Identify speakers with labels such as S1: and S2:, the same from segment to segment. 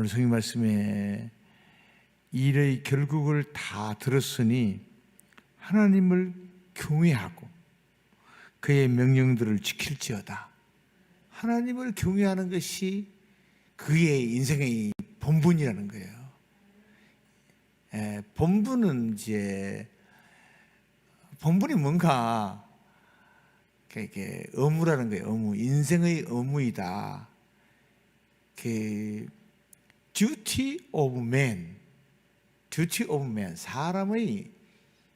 S1: 오늘 성경 말씀에 일의 결국을 다 들었으니 하나님을 경외하고 그의 명령들을 지킬지어다. 하나님을 경외하는 것이 그의 인생의 본분이라는 거예요. 본분은 본분이 뭔가 이렇게 의무라는 거예요. 의무, 인생의 의무이다. duty of man, duty of man, 사람의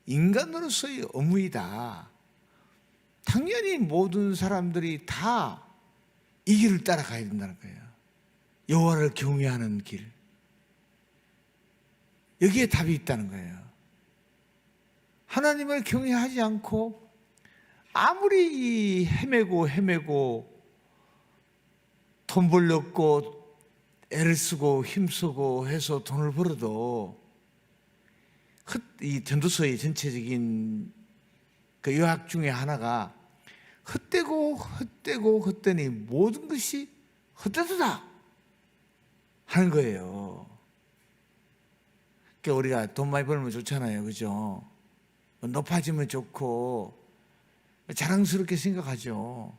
S1: 인간으로서의 의무이다. 당연히 모든 사람들이 다 이 길을 따라가야 된다는 거예요. 여호와를 경외하는 길. 여기에 답이 있다는 거예요. 하나님을 경외하지 않고 아무리 헤매고 돈 벌렸고 애를 쓰고 힘쓰고 해서 돈을 벌어도 이 전도서의 전체적인 그 요약 중에 하나가 헛되니 모든 것이 헛되도다 하는 거예요. 그러니까 우리가 돈 많이 벌면 좋잖아요, 그죠? 높아지면 좋고 자랑스럽게 생각하죠.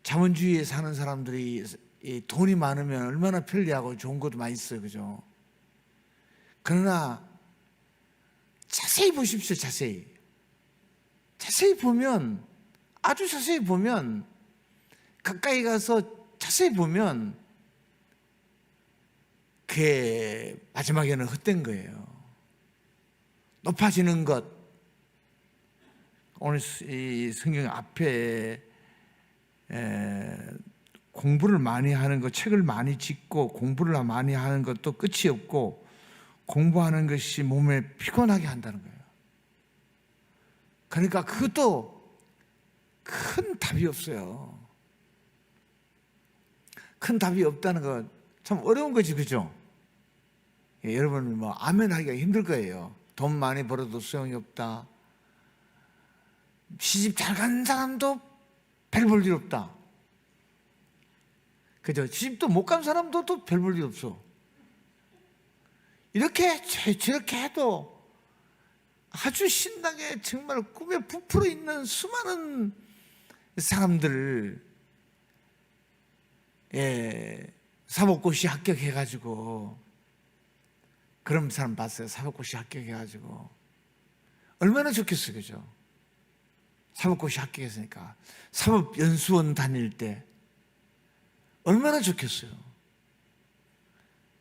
S1: 자본주의에 사는 사람들이 돈이 많으면 얼마나 편리하고 좋은 것도 많이 있어요, 그죠? 그러나 자세히 보십시오. 자세히 보면, 아주 자세히 보면, 가까이 가서 자세히 보면 그게 마지막에는 헛된 거예요. 높아지는 것. 오늘 이 성경 앞에 공부를 많이 하는 것, 책을 많이 짓고 공부를 많이 하는 것도 끝이 없고 공부하는 것이 몸에 피곤하게 한다는 거예요. 그러니까 그것도 큰 답이 없어요. 큰 답이 없다는 건 참 어려운 거지, 그죠? 여러분 아멘 하기가 힘들 거예요. 돈 많이 벌어도 소용이 없다. 시집 잘 간 사람도 별 볼 일 없다. 그죠? 시집도 못 간 사람도 또 별 볼 일 없어. 이렇게 저렇게 해도 아주 신나게 정말 꿈에 부풀어 있는 수많은 사람들, 사법고시 합격해가지고, 그런 사람 봤어요. 사법고시 합격해가지고 얼마나 좋겠어요, 그죠? 사법고시 합격했으니까 사법연수원 다닐 때 얼마나 좋겠어요.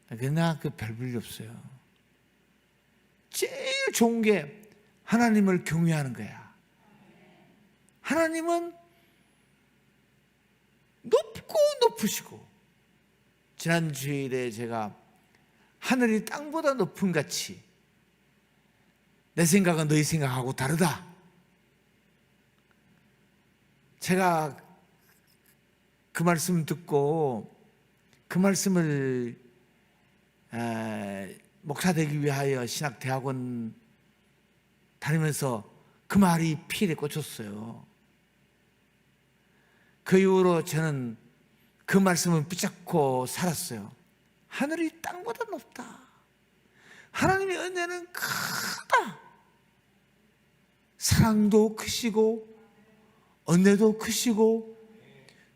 S1: 그러나 별 볼 일 없어요. 제일 좋은 게 하나님을 경외하는 거야. 하나님은 높고 높으시고, 지난 주일에 제가 하늘이 땅보다 높은 같이 내 생각은 너희 생각하고 다르다. 제가 그 말씀 듣고 그 말씀을 목사 되기 위하여 신학대학원 다니면서 그 말이 피에 꽂혔어요. 그 이후로 저는 그 말씀을 붙잡고 살았어요. 하늘이 땅보다 높다. 하나님의 은혜는 크다. 사랑도 크시고 은혜도 크시고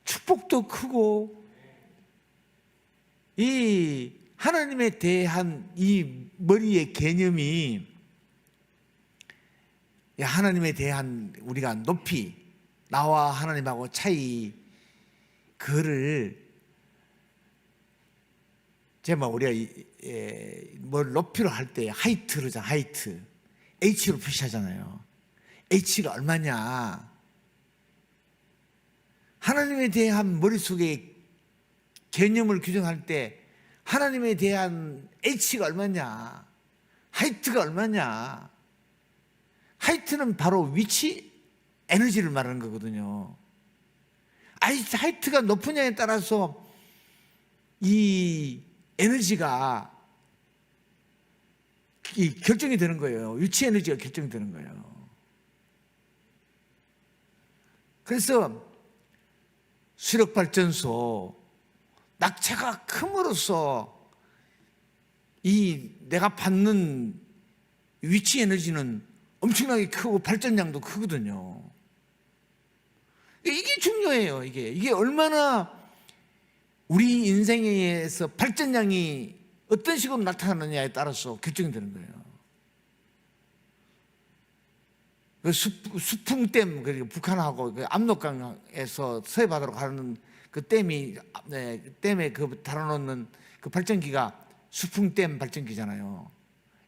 S1: 축복도 크고, 이 하나님에 대한 이 머리의 개념이, 하나님에 대한 우리가 높이, 나와 하나님하고 차이, 그거를 제가 우리가 뭘 높이로 할 때 하이트 그러잖아. 하이트 H로 표시하잖아요. H가 얼마냐. 하나님에 대한 머릿속에 개념을 규정할 때 하나님에 대한 H가 얼마냐, 하이트가 얼마냐. 하이트는 바로 위치, 에너지를 말하는 거거든요. 하이트가 높으냐에 따라서 이 에너지가 결정이 되는 거예요. 위치 에너지가 결정이 되는 거예요. 그래서 수력발전소, 낙차가 큼으로써 이 내가 받는 위치 에너지는 엄청나게 크고 발전량도 크거든요. 이게 중요해요. 이게 얼마나 우리 인생에서 발전량이 어떤 식으로 나타나느냐에 따라서 결정이 되는 거예요. 그 수풍댐, 그리고 북한하고 그 압록강에서 서해바다로 가는 그 댐에 그 달아놓는 그 발전기가 수풍댐 발전기잖아요.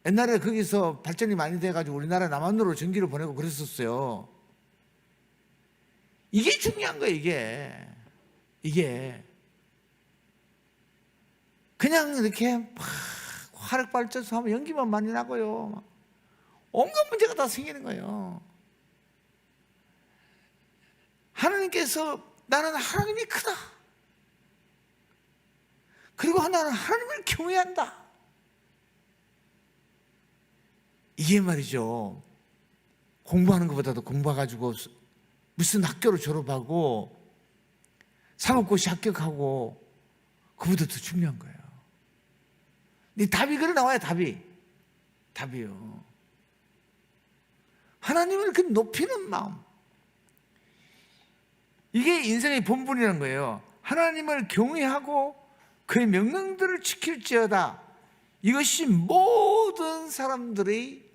S1: 옛날에 거기서 발전이 많이 돼가지고 우리나라 남한으로 전기를 보내고 그랬었어요. 이게 중요한 거예요, 이게. 그냥 이렇게 막 화력 발전소 하면 연기만 많이 나고요. 막 온갖 문제가 다 생기는 거예요. 하나님께서 나는 하나님이 크다. 그리고 나는 하나님을 경외한다. 이게 말이죠. 공부하는 것보다도 공부해가지고 무슨 학교를 졸업하고 사법고시 합격하고 그보다 더 중요한 거예요. 네 답이 그래 나와요. 답이요. 하나님을 그 높이는 마음. 이게 인생의 본분이라는 거예요. 하나님을 경외하고 그의 명령들을 지킬지어다. 이것이 모든 사람들의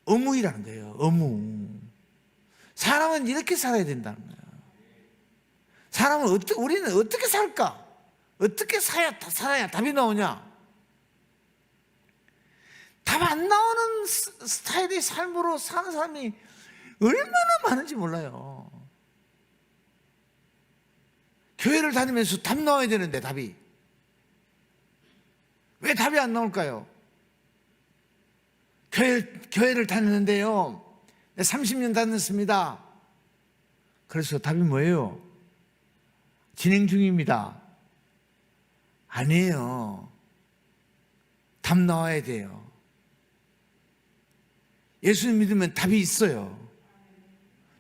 S1: 의무이라는 거예요. 의무. 사람은 이렇게 살아야 된다는 거예요. 사람은 우리는 어떻게 살까? 어떻게 살아야 답이 나오냐? 답 안 나오는 스타일의 삶으로 사는 사람이 얼마나 많은지 몰라요. 교회를 다니면서 답 나와야 되는데 답이. 왜 답이 안 나올까요? 교회를 다니는데요. 30년 다녔습니다. 그래서 답이 뭐예요? 진행 중입니다. 아니에요. 답 나와야 돼요. 예수님 믿으면 답이 있어요.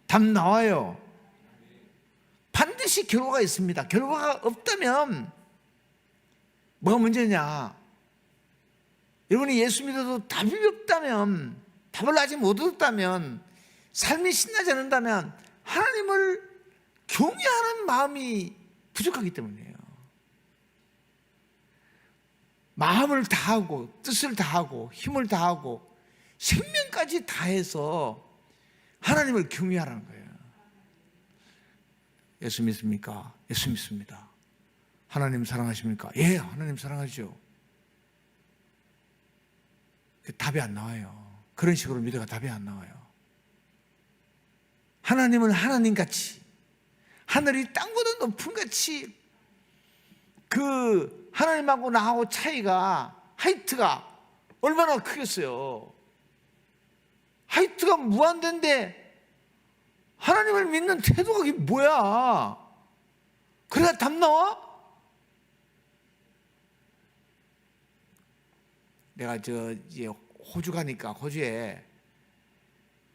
S1: 답 나와요. 반드시 결과가 있습니다. 결과가 없다면 뭐가 문제냐? 여러분이 예수 믿어도 답이 없다면, 답을 아직 못 얻었다면, 삶이 신나지 않는다면 하나님을 경외하는 마음이 부족하기 때문이에요. 마음을 다하고 뜻을 다하고 힘을 다하고 생명까지 다해서 하나님을 경외하라는 거예요. 예수 믿습니까? 예수 믿습니다. 하나님 사랑하십니까? 예, 하나님 사랑하죠. 답이 안 나와요. 그런 식으로 믿어가 답이 안 나와요. 하나님은 하나님같이, 하늘이 땅보다 높은 같이, 그 하나님하고 나하고 차이가, 하이트가 얼마나 크겠어요. 하이트가 무한대인데 하나님을 믿는 태도가 이게 뭐야? 그래야 답 나와? 내가 이제 호주 가니까 호주에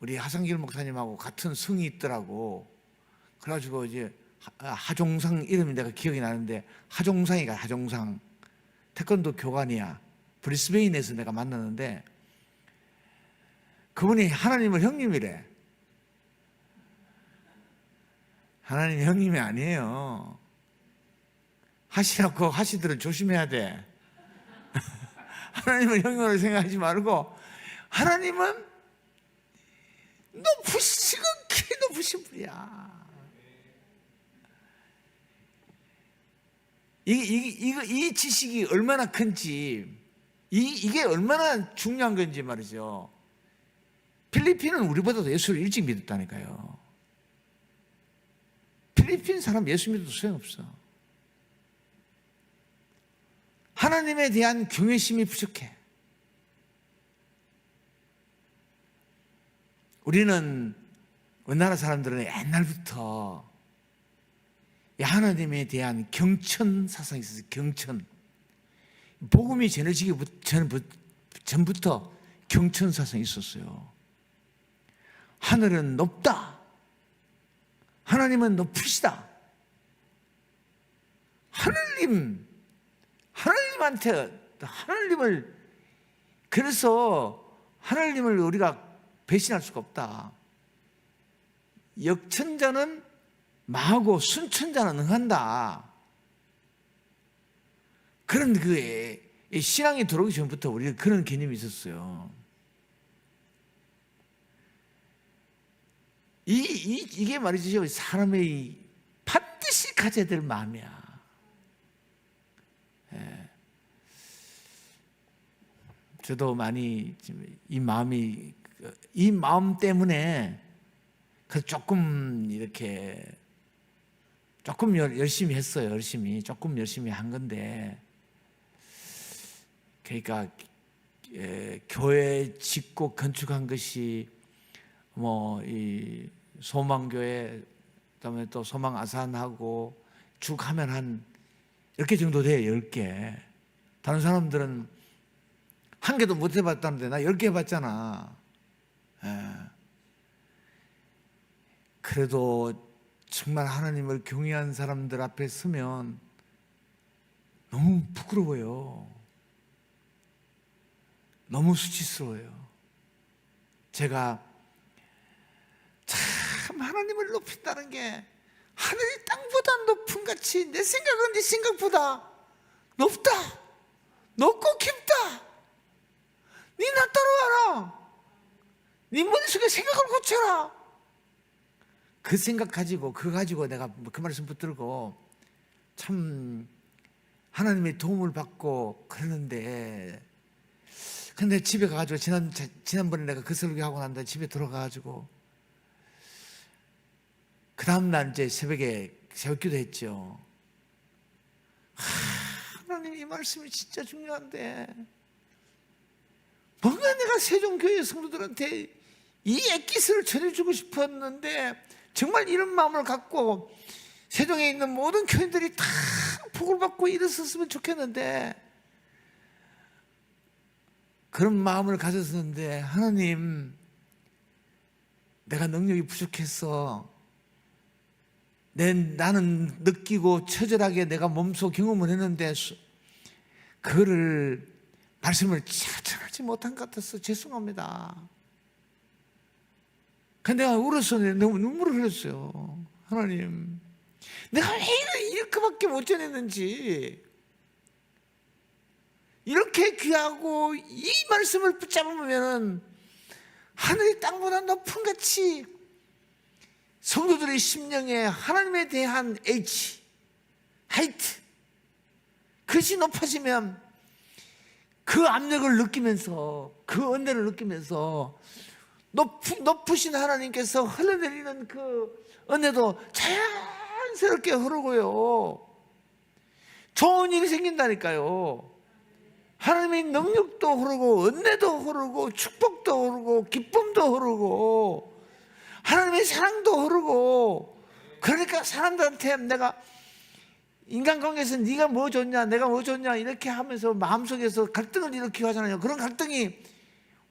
S1: 우리 하상길 목사님하고 같은 성이 있더라고. 그래가지고 이제 하종상 이름이 내가 기억이 나는데 하종상이가 하종상 태권도 교관이야. 브리스베인에서 내가 만났는데 그분이 하나님을 형님이래. 하나님 형님이 아니에요. 하시라고 하시들은 조심해야 돼. 하나님을 형님으로 생각하지 말고 하나님은 지극히 높으신 분이야. 이 지식이 얼마나 큰지, 이게 얼마나 중요한 건지 말이죠. 필리핀은 우리보다도 예수를 일찍 믿었다니까요. 필리핀 사람 예수 믿어도 소용없어. 하나님에 대한 경외심이 부족해. 우리나라 사람들은 옛날부터 하나님에 대한 경천 사상이 있었어요. 경천. 복음이 전해지기 전부터 경천 사상이 있었어요. 하늘은 높다. 하나님은 높으시다. 하나님한테 하나님을, 그래서 하나님을 우리가 배신할 수가 없다. 역천자는 마하고 순천자는 응한다. 그런 신앙이 들어오기 전부터 우리가 그런 개념이 있었어요. 이게 말이죠. 사람의 반드시 가져야 될 마음이야. 예. 저도 많이 이 마음 때문에 조금 이렇게 조금 열심히 했어요. 조금 열심히 한 건데, 그러니까 교회 짓고 건축한 것이 이 소망교회, 그다음에 또 소망 아산하고 쭉 하면 한 10개 정도 돼요. 10개. 다른 사람들은 한 개도 못 해봤다는데 나 10개 해봤잖아. 예. 그래도 정말 하나님을 경외한 사람들 앞에 서면 너무 부끄러워요. 너무 수치스러워요. 제가 참 하나님을 높인다는 게 하늘이 땅보다 높은 같이 내 생각은 네 생각보다 높다, 높고 깊다. 네 나 따라와라. 네 머릿속에 생각을 고쳐라. 그 생각 가지고, 그거 가지고 내가 그 말씀 붙들고 참 하나님의 도움을 받고 그러는데, 근데 집에 가가지고 지난번에 내가 그 설교하고 난 다음에 집에 들어가가지고 그 다음날 이제 새벽에 새벽기도 했죠. 하나님, 이 말씀이 진짜 중요한데 뭔가 내가 세종교회 성도들한테 이 엑기스를 전해주고 싶었는데, 정말 이런 마음을 갖고 세종에 있는 모든 교인들이 다 복을 받고 일어섰으면 좋겠는데, 그런 마음을 가졌었는데, 하나님, 내가 능력이 부족해서 나는 느끼고 처절하게 내가 몸소 경험을 했는데 그거를 말씀을 잘 전하지 못한 것 같아서 죄송합니다. 근데 내가 울어서 너무 눈물을 흘렸어요. 하나님, 내가 왜 이렇게밖에 못 전했는지, 이렇게 귀하고 이 말씀을 붙잡으면 하늘이 땅보다 높은 같이 성도들의 심령에 하나님에 대한 하이트, 그것이 높아지면 그 압력을 느끼면서, 그 은혜를 느끼면서 높으신 하나님께서 흘러내리는 그 은혜도 자연스럽게 흐르고요, 좋은 일이 생긴다니까요. 하나님의 능력도 흐르고 은혜도 흐르고 축복도 흐르고 기쁨도 흐르고 하나님의 사랑도 흐르고. 그러니까 사람들한테 내가 인간관계에서 네가 뭐 좋냐, 내가 뭐 좋냐 이렇게 하면서 마음속에서 갈등을 일으키고 하잖아요. 그런 갈등이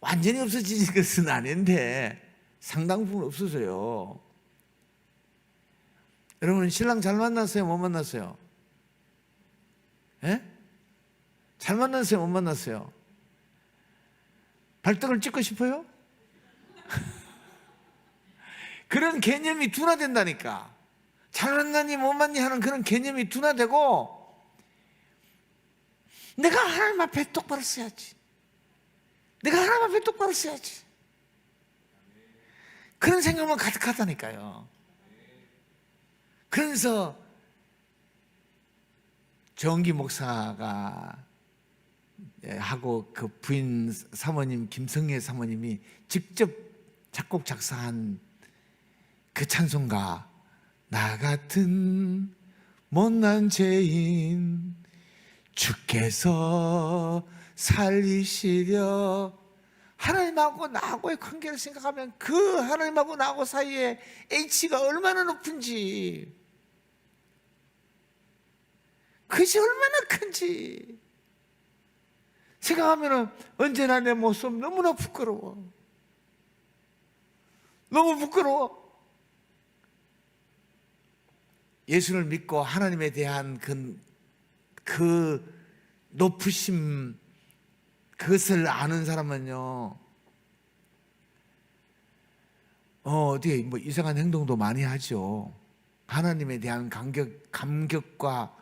S1: 완전히 없어지는 것은 아닌데 상당 부분 없어져요. 여러분, 신랑 잘 만났어요? 못 만났어요? 예? 잘 만났어요? 못 만났어요? 발등을 찍고 싶어요? 그런 개념이 둔화된다니까. 잘 만났니 못 만났니 하는 그런 개념이 둔화되고, 내가 하나님 앞에 똑바로 써야지, 내가 하나님 앞에 똑바로 써야지, 그런 생각만 가득하다니까요. 그래서 정기 목사가 하고 그 부인 사모님 김성애 사모님이 직접 작곡 작사한 그 찬송가, 나 같은 못난 죄인 주께서 살리시려. 하나님하고 나하고의 관계를 생각하면 그 하나님하고 나하고 사이에 H가 얼마나 높은지, 그것이 얼마나 큰지 생각하면 언제나 내 모습 너무나 부끄러워. 너무 부끄러워. 예수를 믿고 하나님에 대한 그 높으심, 그것을 아는 사람은요, 어디 뭐 이상한 행동도 많이 하죠. 하나님에 대한 감격과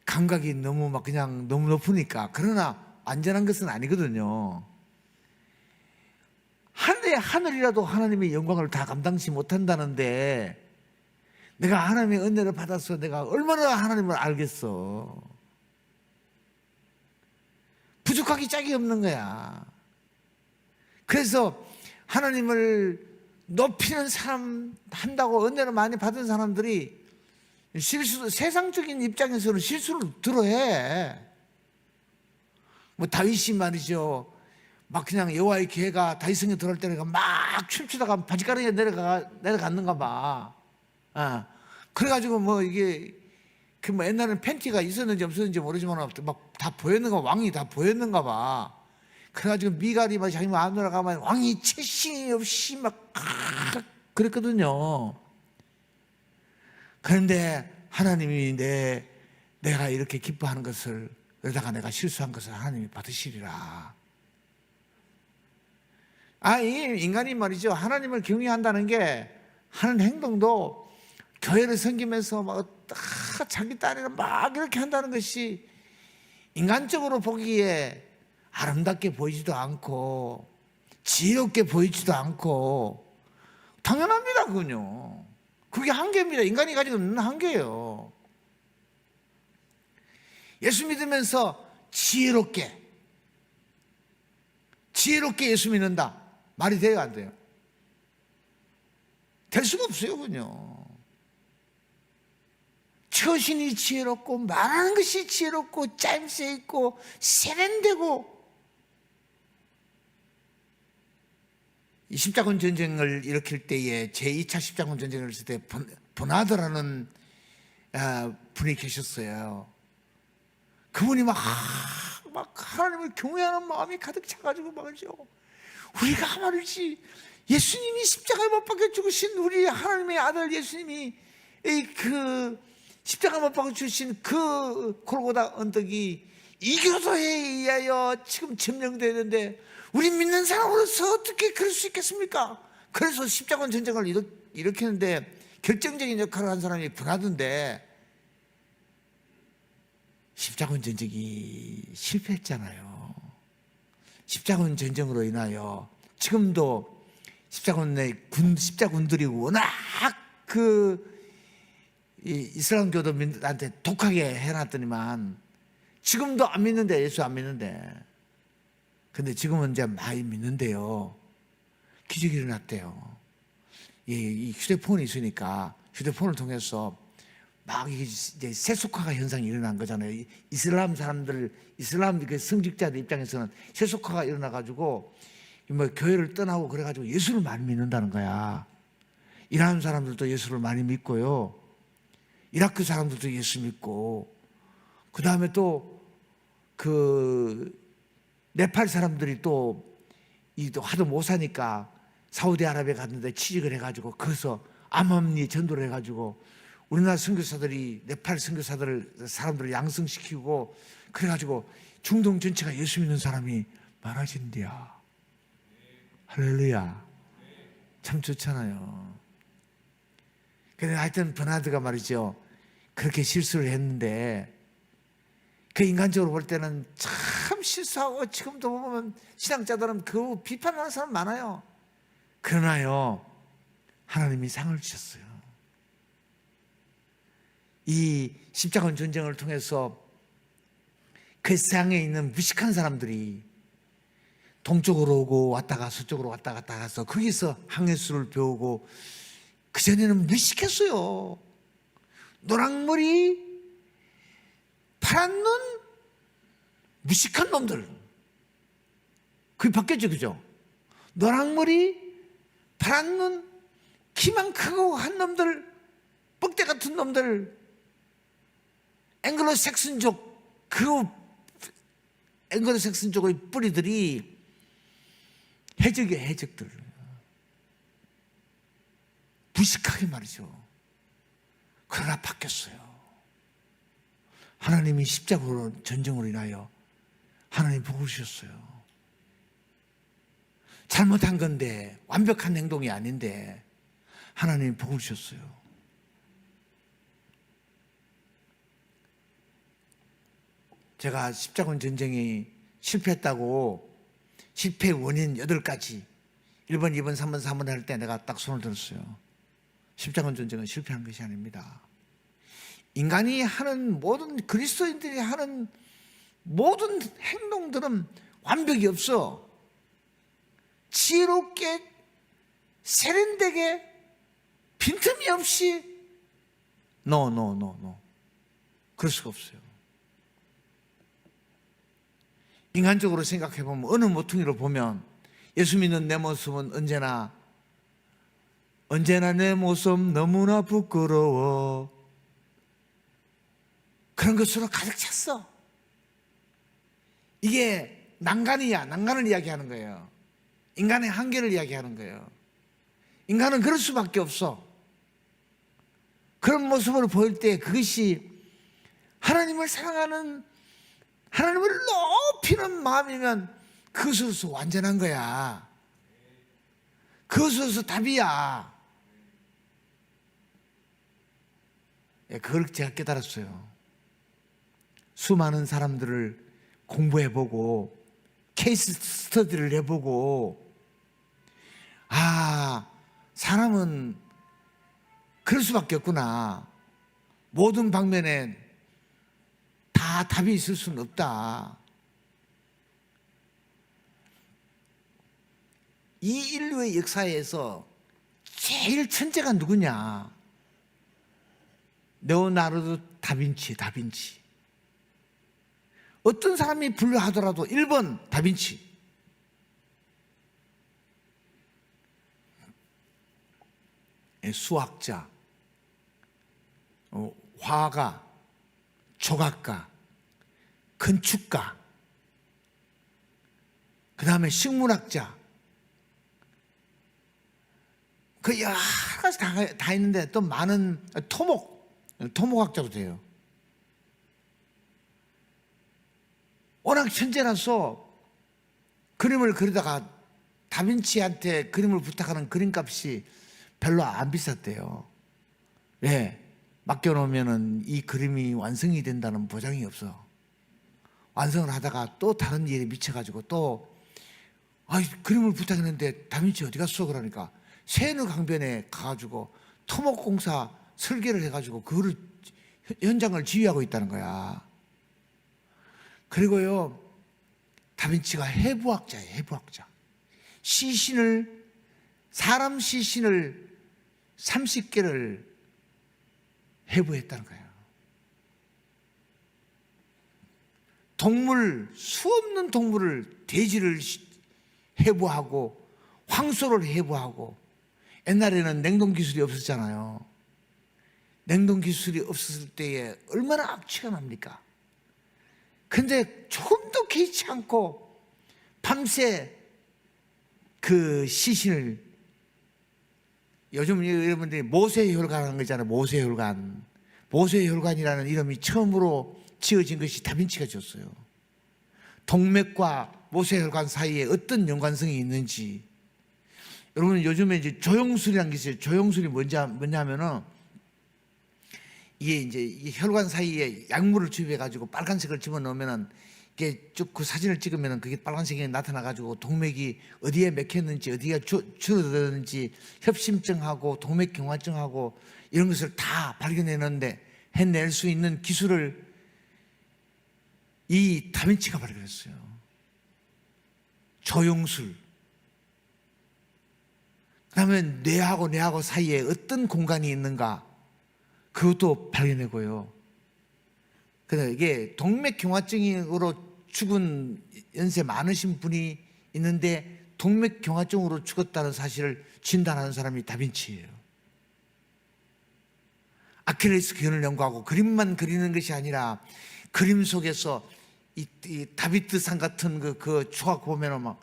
S1: 감각이 너무 막 그냥 너무 높으니까. 그러나 안전한 것은 아니거든요. 하늘이라도 하나님의 영광을 다 감당치 못한다는데, 내가 하나님의 은혜를 받아서 내가 얼마나 하나님을 알겠어. 부족하기 짝이 없는 거야. 그래서 하나님을 높이는 사람 한다고 은혜를 많이 받은 사람들이 세상적인 입장에서는 실수를 들어해. 뭐 다윗이 말이죠, 막 그냥 여호와의 기회가 다윗성에 들어올 때가 막 춤추다가 바지가랑이에 내려갔는가 봐. 그래가지고 뭐 이게 그 뭐 옛날에는 팬티가 있었는지 없었는지 모르지만 막 다 보였는가, 왕이 다 보였는가 봐. 그래가지고 미갈이 막 자기 마누라 가면 왕이 채심이 없이 막 그랬거든요. 그런데 하나님이 내가 이렇게 기뻐하는 것을, 그러다가 내가 실수한 것을 하나님이 받으시리라. 이 인간이 말이죠, 하나님을 경외한다는 게 하는 행동도 교회를 섬기면서 막 자기 딸이를 막 이렇게 한다는 것이 인간적으로 보기에 아름답게 보이지도 않고 지혜롭게 보이지도 않고 당연합니다. 그건요, 그게 한계입니다. 인간이 가지고 있는 한계예요. 예수 믿으면서 지혜롭게 예수 믿는다, 말이 돼요, 안 돼요? 될 수가 없어요. 그건요, 처신이 지혜롭고 말하는 것이 지혜롭고 짜임새 있고 세련되고. 이 십자군 전쟁을 일으킬 때에 제2차 십자군 전쟁을 했을 때 버나드라는 분이 계셨어요. 그분이 막 하나님을 경외하는 마음이 가득 차가지고 말이죠, 우리가 말이지 예수님이 십자가에 못 박혀 죽으신 우리 하나님의 아들 예수님이 그 십자가 못 박혀 주신 그 골고다 언덕이 이 교도에 의하여 지금 점령되는데 우리 믿는 사람으로서 어떻게 그럴 수 있겠습니까? 그래서 십자군 전쟁을 일으키는데 결정적인 역할을 한 사람이 버나드인데, 십자군 전쟁이 실패했잖아요. 십자군 전쟁으로 인하여 지금도 십자군들이 워낙 이슬람교도민들한테 독하게 해놨더니만 지금도 안 믿는데, 예수 안 믿는데. 근데 지금은 이제 많이 믿는데요, 기적이 일어났대요. 이 휴대폰이 있으니까 휴대폰을 통해서 막 이제 세속화가 현상이 일어난 거잖아요. 이슬람 그 성직자들 입장에서는 세속화가 일어나가지고 뭐 교회를 떠나고 그래가지고 예수를 많이 믿는다는 거야. 이란 사람들도 예수를 많이 믿고요, 이라크 사람들도 예수 믿고, 그 다음에 또 네팔 사람들이 또 하도 못 사니까 사우디아라비아 갔는데 취직을 해가지고 거기서 암암리 전도를 해가지고 우리나라 선교사들이 네팔 사람들을 양성시키고, 그래가지고 중동 전체가 예수 믿는 사람이 많아진대야. 할렐루야. 참 좋잖아요. 근데 하여튼 버나드가 말이죠, 그렇게 실수를 했는데, 그 인간적으로 볼 때는 참 실수하고, 지금도 보면 신앙자들은 그 비판하는 사람 많아요. 그러나요, 하나님이 상을 주셨어요. 이 십자군 전쟁을 통해서 그 세상에 있는 무식한 사람들이 동쪽으로 오고 왔다가 서쪽으로 왔다 갔다 가서 거기서 항해술을 배우고, 그전에는 무식했어요. 노랑머리 파란 눈 무식한 놈들, 그게 바뀌었죠. 그죠? 노랑머리 파란 눈 키만 크고 한 놈들, 뻑대 같은 놈들, 앵글로색슨족, 앵글로색슨족의 뿌리들이 해적이에요. 해적들 무식하게 말이죠. 그러나 바뀌었어요. 하나님이 십자가로 전쟁으로 인하여 하나님 복을 주셨어요. 잘못한 건데, 완벽한 행동이 아닌데 하나님이 복을 주셨어요. 제가 십자군 전쟁이 실패했다고 실패의 원인 8가지 1번, 2번, 3번, 4번 할 때 내가 딱 손을 들었어요. 십자군 전쟁은 실패한 것이 아닙니다. 인간이 하는 모든, 그리스도인들이 하는 모든 행동들은 완벽이 없어. 지혜롭게 세련되게 빈틈이 없이 no. 그럴 수가 없어요. 인간적으로 생각해 보면 어느 모퉁이로 보면 예수 믿는 내 모습은 언제나 내 모습 너무나 부끄러워, 그런 것으로 가득 찼어. 이게 난간을 이야기하는 거예요. 인간의 한계를 이야기하는 거예요. 인간은 그럴 수밖에 없어. 그런 모습을 보일 때 그것이 하나님을 사랑하는, 하나님을 높이는 마음이면 그것으로서 완전한 거야. 그것으로서 답이야. 그걸 제가 깨달았어요. 수많은 사람들을 공부해보고 케이스 스터디를 해보고, 사람은 그럴 수밖에 없구나. 모든 방면에 다 답이 있을 수는 없다. 이 인류의 역사에서 제일 천재가 누구냐? 레오나르도 다빈치. 어떤 사람이 분류하더라도 1번 다빈치. 수학자, 화가, 조각가, 건축가, 그 다음에 식물학자, 그 여러 가지 다 있는데 또 많은 토목학자도 돼요. 워낙 천재라서 그림을 그리다가 다빈치한테 그림을 부탁하는 그림값이 별로 안 비쌌대요. 왜? 맡겨놓으면 이 그림이 완성이 된다는 보장이 없어. 완성을 하다가 또 다른 일에 미쳐가지고 또 그림을 부탁했는데 다빈치 어디 갔어? 그러니까 세느 강변에 가가지고 토목공사 설계를 해가지고 그거를 현장을 지휘하고 있다는 거야. 그리고요, 다빈치가 해부학자예요. 해부학자. 사람 시신을 30개를 해부했다는 거예요. 수없는 동물을, 돼지를 해부하고 황소를 해부하고. 옛날에는 냉동 기술이 없었잖아요. 냉동 기술이 없었을 때에 얼마나 악취가 납니까? 근데 조금도 개의치 않고 밤새 그 시신을, 요즘 여러분들이 모세혈관하는 거 있잖아요. 모세혈관이라는 이름이 처음으로 지어진 것이 다빈치가 지었어요. 동맥과 모세혈관 사이에 어떤 연관성이 있는지. 여러분, 요즘에 이제 조영술이라는 게 있어요. 조영술이 뭐냐면은 이게 이제 이 혈관 사이에 약물을 주입해가지고 빨간색을 집어넣으면은 이게 쭉 그 사진을 찍으면은 그게 빨간색이 나타나가지고 동맥이 어디에 맥혔는지, 어디가 줄어들었는지 협심증하고 동맥경화증하고 이런 것을 다 해낼 수 있는 기술을 이 다빈치가 발견했어요. 조영술. 그다음에 뇌하고 사이에 어떤 공간이 있는가, 그것도 발견하고요. 그래서 이게 동맥경화증으로 죽은 연세 많으신 분이 있는데 동맥경화증으로 죽었다는 사실을 진단하는 사람이 다빈치예요. 아킬레스건을 연구하고 그림만 그리는 것이 아니라 그림 속에서 이 다비드산 같은 그 조각 보면은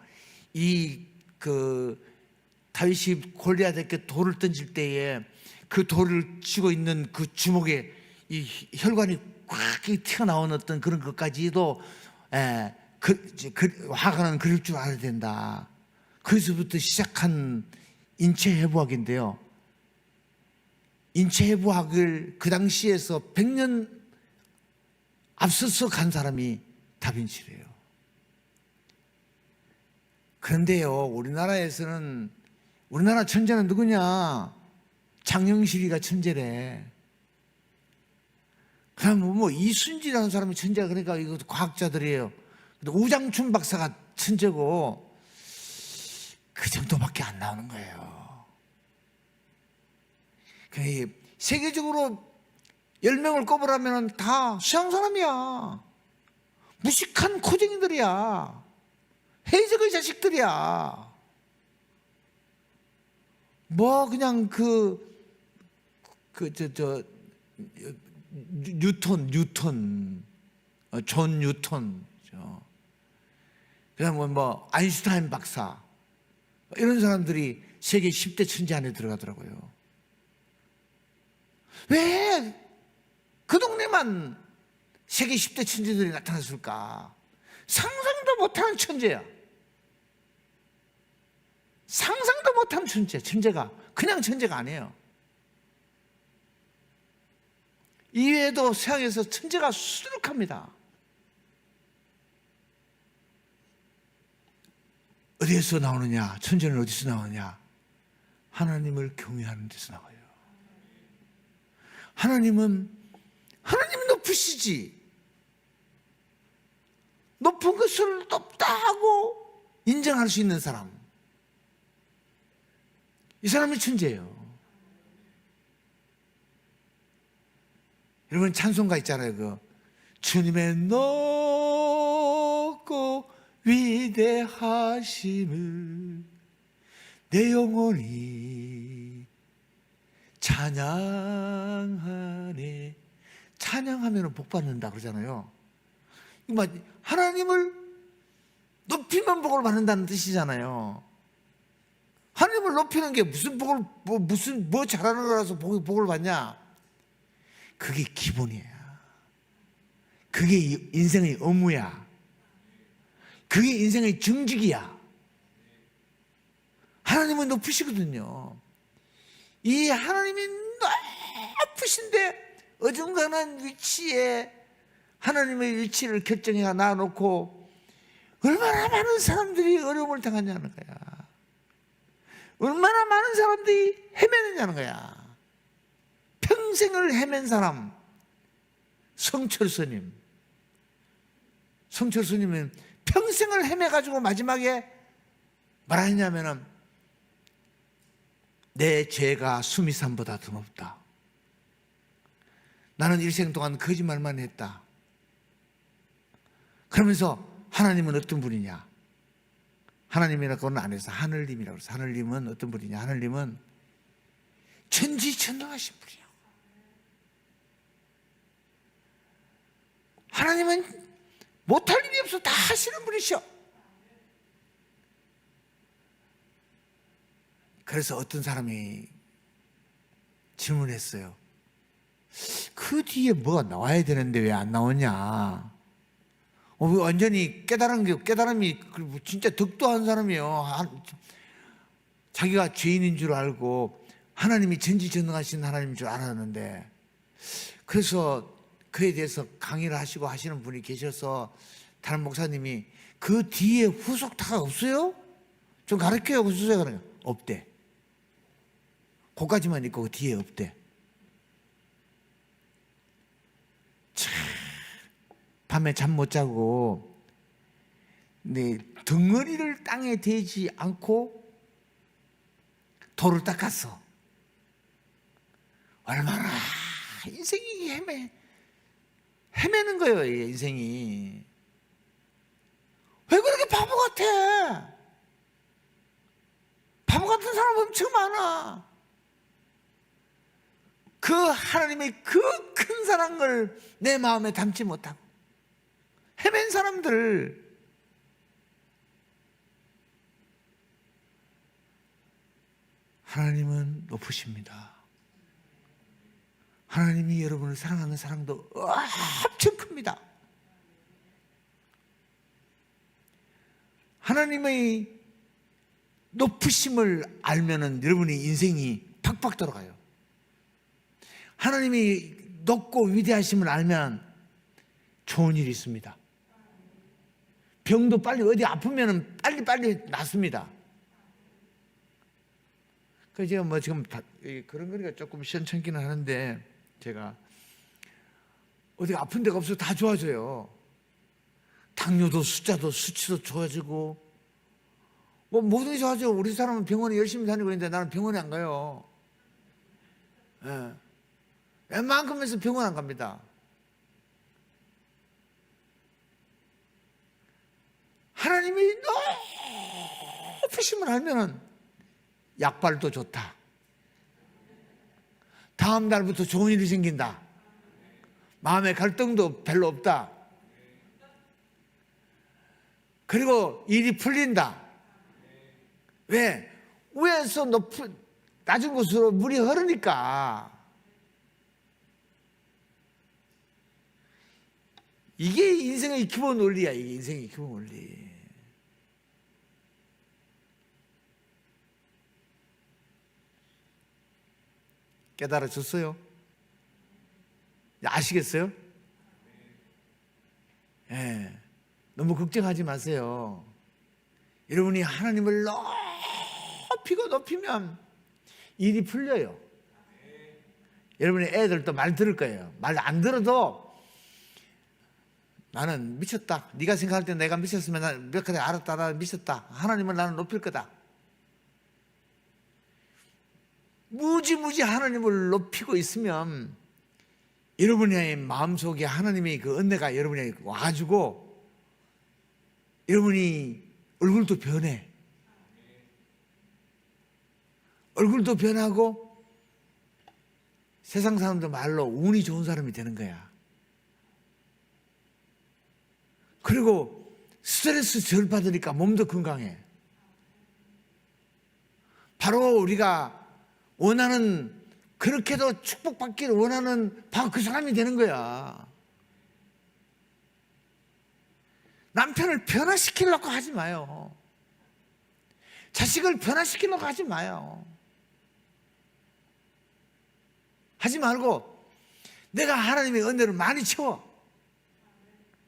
S1: 다윗이 골리앗에게 돌을 던질 때에 그 돌을 쥐고 있는 그 주먹에 이 혈관이 꽉 튀어나온 어떤 그런 것까지도 화가는 그릴 줄 알아야 된다. 거기서부터 시작한 인체해부학인데요. 인체해부학을 그 당시에서 100년 앞서서 간 사람이 다빈치래요. 그런데요, 우리나라에서는 우리나라 천재는 누구냐? 장영실이가 천재래. 그럼 뭐 이순지라는 사람이 천재가, 그러니까 이것도 과학자들이에요. 근데 우장춘 박사가 천재고 그 정도밖에 안 나오는 거예요. 세계적으로 10명을 꼽으라면 다 서양 사람이야. 무식한 코쟁이들이야. 해적의 자식들이야. 뭐 그냥 존 뉴턴, 그다음 뭐 아인슈타인 박사, 이런 사람들이 세계 10대 천재 안에 들어가더라고요. 왜 그 동네만 세계 10대 천재들이 나타났을까? 상상도 못하는 천재야. 상상도 못한 천재가 그냥 천재가 아니에요. 이외에도 세상에서 천재가 수두룩합니다. 어디에서 나오느냐? 천재는 어디서 나오느냐? 하나님을 경외하는 데서 나와요. 하나님은 높으시지. 높은 것을 높다 하고 인정할 수 있는 사람, 이 사람이 천재예요. 여러분 찬송가 있잖아요. 주님의 높고 위대하심을 내 영혼이 찬양하네. 찬양하면 복 받는다 그러잖아요. 하나님을 높이면 복을 받는다는 뜻이잖아요. 하나님을 높이는 게 무슨 복을 뭐 잘하는 거라서 복을 받냐? 그게 기본이에요. 그게 인생의 의무야. 그게 인생의 정직이야. 하나님은 높으시거든요. 이 하나님이 높으신데 어중간한 위치에 하나님의 위치를 결정해 놔놓고 얼마나 많은 사람들이 어려움을 당하냐는 거야. 얼마나 많은 사람들이 헤매느냐는 거야. 평생을 헤맨 사람, 성철스님은 평생을 헤매가지고 마지막에 뭐라 했냐면은 내 죄가 수미산보다 더 높다. 나는 일생 동안 거짓말만 했다. 그러면서 하나님은 어떤 분이냐? 하나님이라고는 안 해서 하늘님이라고 해서, 하늘님은 어떤 분이냐? 하늘님은 천지천능하신 분이야. 하나님은 못할 일이 없어 다 하시는 분이셔. 그래서 어떤 사람이 질문했어요. 그 뒤에 뭐가 나와야 되는데 왜 안 나오냐? 완전히 깨달음이 진짜 덕도한 사람이에요. 자기가 죄인인 줄 알고 하나님이 전지전능하신 하나님인 줄 알았는데, 그래서 그에 대해서 강의를 하시고 하시는 분이 계셔서 다른 목사님이 그 뒤에 후속타가 없어요? 좀 가르쳐요. 그러세요. 그러니까 없대. 거기까지만 있고 그 뒤에 없대. 참, 밤에 잠 못 자고 덩어리를 땅에 대지 않고 돌을 닦았어. 얼마나 인생이 헤매는 거예요. 인생이. 왜 그렇게 바보 같아? 바보 같은 사람 엄청 많아. 그 하나님의 그 큰 사랑을 내 마음에 담지 못하고 헤맨 사람들, 하나님은 높으십니다. 하나님이 여러분을 사랑하는 사랑도 엄청 큽니다. 하나님의 높으심을 알면은 여러분의 인생이 팍팍 돌아가요. 하나님이 높고 위대하심을 알면 좋은 일이 있습니다. 병도 빨리 어디 아프면은 빨리 낫습니다. 그래서 제가 뭐 지금 그런 거니까 조금 시원찮기는 하는데, 제가 어디 아픈 데가 없어서 다 좋아져요. 당뇨도 숫자도 수치도 좋아지고 뭐 모든 게 좋아져요. 우리 사람은 병원에 열심히 다니고 있는데 나는 병원에 안 가요. 예. 웬만큼 해서 병원 안 갑니다. 하나님이 높으심을 알면은 약발도 좋다. 다음 날부터 좋은 일이 생긴다. 마음의 갈등도 별로 없다. 그리고 일이 풀린다. 왜? 위에서 낮은 곳으로 물이 흐르니까. 이게 인생의 기본 원리야. 이게 인생의 기본 원리. 깨달아졌어요? 아시겠어요? 예. 너무 걱정하지 마세요. 여러분이 하나님을 높이고 높이면 일이 풀려요. 여러분의 애들도 말 들을 거예요. 말 안 들어도 나는 미쳤다. 네가 생각할 때 내가 미쳤으면 난 몇 가지 알았다. 나는 미쳤다. 하나님을 나는 높일 거다. 무지무지 하나님을 높이고 있으면 여러분의 마음속에 하나님의 그 은혜가 여러분에게 와가지고 여러분이 얼굴도 변해. 얼굴도 변하고 세상 사람들 말로 운이 좋은 사람이 되는 거야. 그리고 스트레스 덜 받으니까 몸도 건강해. 바로 우리가 원하는, 그렇게도 축복받기를 원하는 바로 그 사람이 되는 거야. 남편을 변화시키려고 하지 마요. 자식을 변화시키려고 하지 마요. 하지 말고 내가 하나님의 은혜를 많이 채워.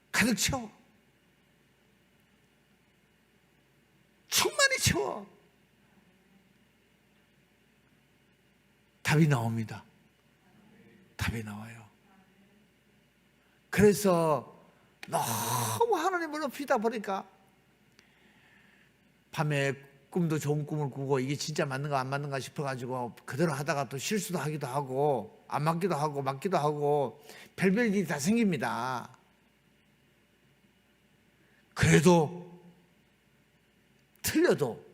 S1: 가득 채워. 충만히 채워. 답이 나옵니다. 답이 나와요. 그래서 너무 하나님을 높이다 보니까 밤에 꿈도 좋은 꿈을 꾸고 이게 진짜 맞는가 안 맞는가 싶어가지고 그대로 하다가 또 실수도 하기도 하고 안 맞기도 하고 맞기도 하고 별별 일이 다 생깁니다. 그래도 틀려도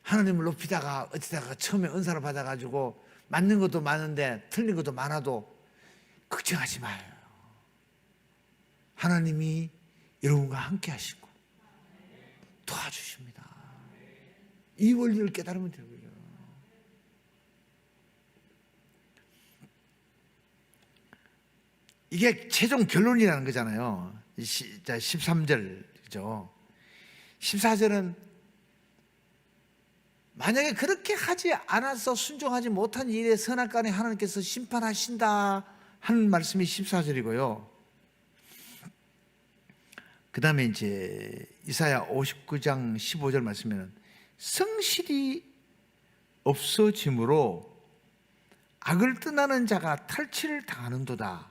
S1: 하나님을 높이다가 어찌다가 처음에 은사를 받아가지고 맞는 것도 많은데 틀린 것도 많아도 걱정하지 마요. 하나님이 여러분과 함께 하시고 도와주십니다. 이 원리를 깨달으면 되고요. 이게 최종 결론이라는 거잖아요. 13절이죠. 14절은 만약에 그렇게 하지 않아서 순종하지 못한 일에 선악간에 하나님께서 심판하신다 하는 말씀이 14절이고요. 그 다음에 이제 이사야 59장 15절 말씀에는 성실이 없어짐으로 악을 떠나는 자가 탈취를 당하는도다.